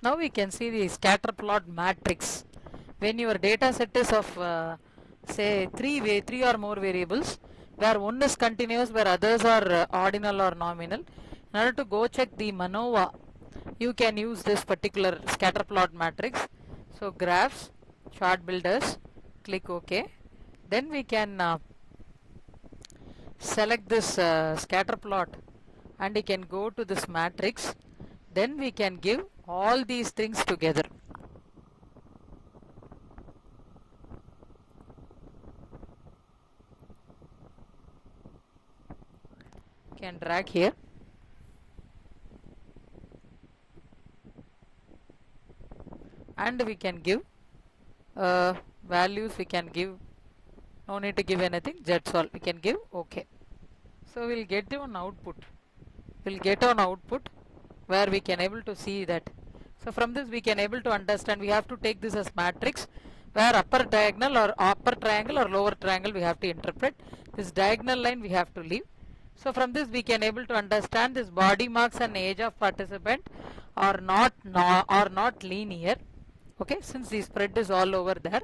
Now we can see the scatter plot matrix. When your data set is of say three or more variables, where one is continuous, where others are ordinal or nominal. In order to go check the MANOVA, you can use this particular scatter plot matrix. So graphs, chart builders, click OK. Then we can select this scatter plot and we can go to this matrix. Then we can give all these things together. Can drag here. And we can give values, we can give, no need to give anything, that's all, we can give OK. So we'll get an output, where we can able to see that. So from this we can able to understand, we have to take this as matrix, where upper diagonal or upper triangle or lower triangle we have to interpret, this diagonal line we have to leave. So from this we can able to understand this body marks and age of participant are not linear. Okay, since the spread is all over there,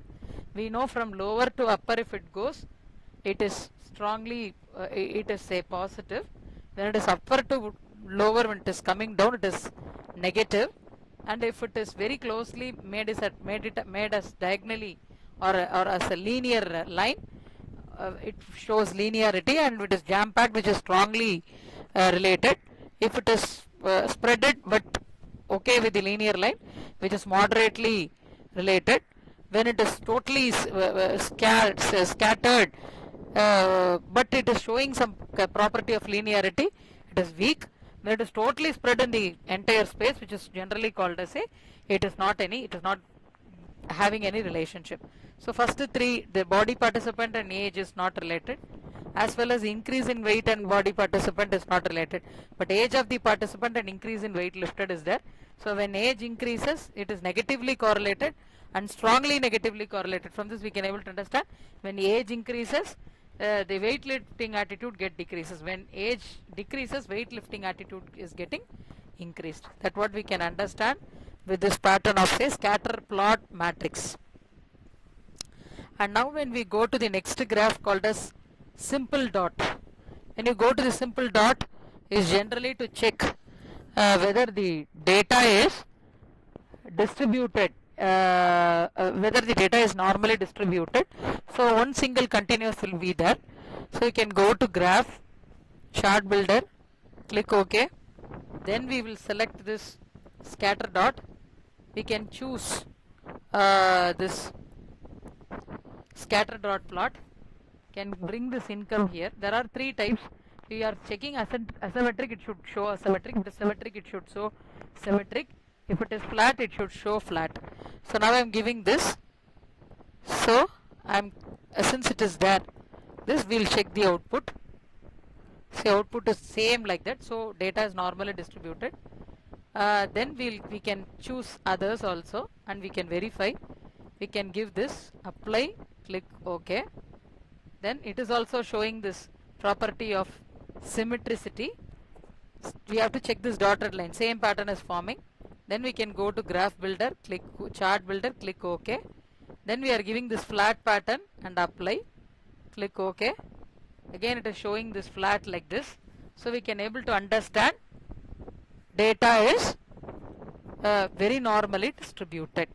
we know from lower to upper if it goes, it is strongly, it is say positive. When it is upper to lower, when it is coming down, it is negative. And if it is very closely made as diagonally or as a linear line, it shows linearity, and it is jam packed, which is strongly related. If it is spreaded but okay with the linear line, which is moderately related. When it is totally scattered, but it is showing some property of linearity, it is weak. When it is totally spread in the entire space, which is generally called as it is not having any relationship. So first three, the body participant and age is not related, as well as increase in weight and body participant is not related, but age of the participant and increase in weight lifted is there. So when age increases, it is negatively correlated and strongly negatively correlated. From this we can able to understand, when age increases, the weight lifting attitude decreases. When age decreases, weight lifting attitude is getting increased. That what we can understand with this pattern of say scatter plot matrix. And now when we go to the next graph called as simple dot, when you go to the simple dot, is generally to check whether the data is distributed, whether the data is normally distributed. So one single continuous will be there. So you can go to graph, chart builder, click OK. Then we will select this scatter dot. We can choose this scatter dot plot. Can bring this income here. There are three types. We are checking asymmetric, it should show asymmetric. If it is symmetric, it should show symmetric. If it is flat, it should show flat. So now I am giving this. So since it is there, this we will check the output. Say output is same like that. So data is normally distributed. Then we can choose others also, and we can verify. We can give this apply, click OK. Then it is also showing this property of symmetricity. We have to check this dotted line, same pattern is forming. Then we can go to graph builder, click chart builder, click OK. Then we are giving this flat pattern and apply, click OK. Again it is showing this flat like this. So we can able to understand data is very normally distributed.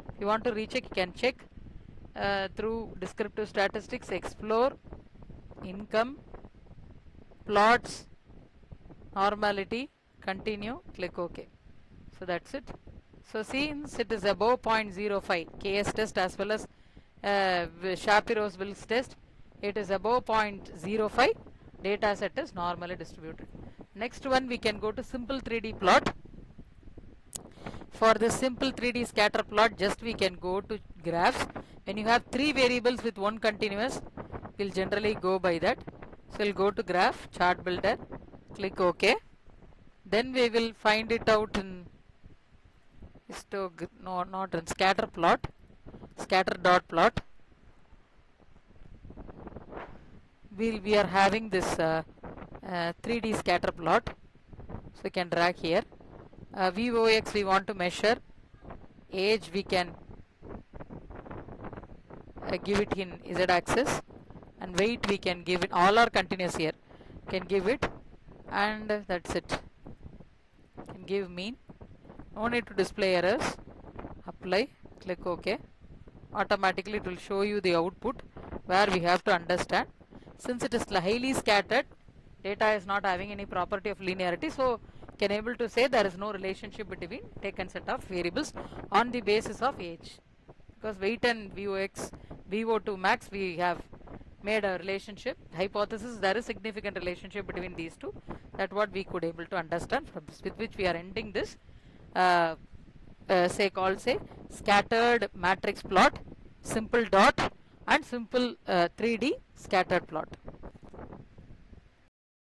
If you want to recheck, you can check through descriptive statistics, explore, income, plots, normality, continue, click OK. So that's it. So since it is above 0.05 KS test as well as Shapiro's-Wilks test, it is above 0.05, data set is normally distributed. Next one, we can go to simple 3D plot. For the simple 3D scatter plot, just we can go to graphs. When you have three variables with one continuous, we'll generally go by that. So we'll go to graph, chart builder, click OK. Then we will find it out in not in scatter plot, scatter dot plot. We are having this 3D scatter plot. So we can drag here. VOX we want to measure age we can give it in z axis, and weight we can give it, all are continuous here, can give it, and that's it. Can give mean, no need to display errors, apply, click OK. Automatically it will show you the output where we have to understand. Since it is highly scattered, data is not having any property of linearity, so can able to say there is no relationship between taken set of variables on the basis of age, because weight and VOX, VO2 max, we have made a relationship hypothesis, there is significant relationship between these two, that what we could able to understand from this, with which we are ending this say scattered matrix plot, simple dot, and simple 3D scattered plot.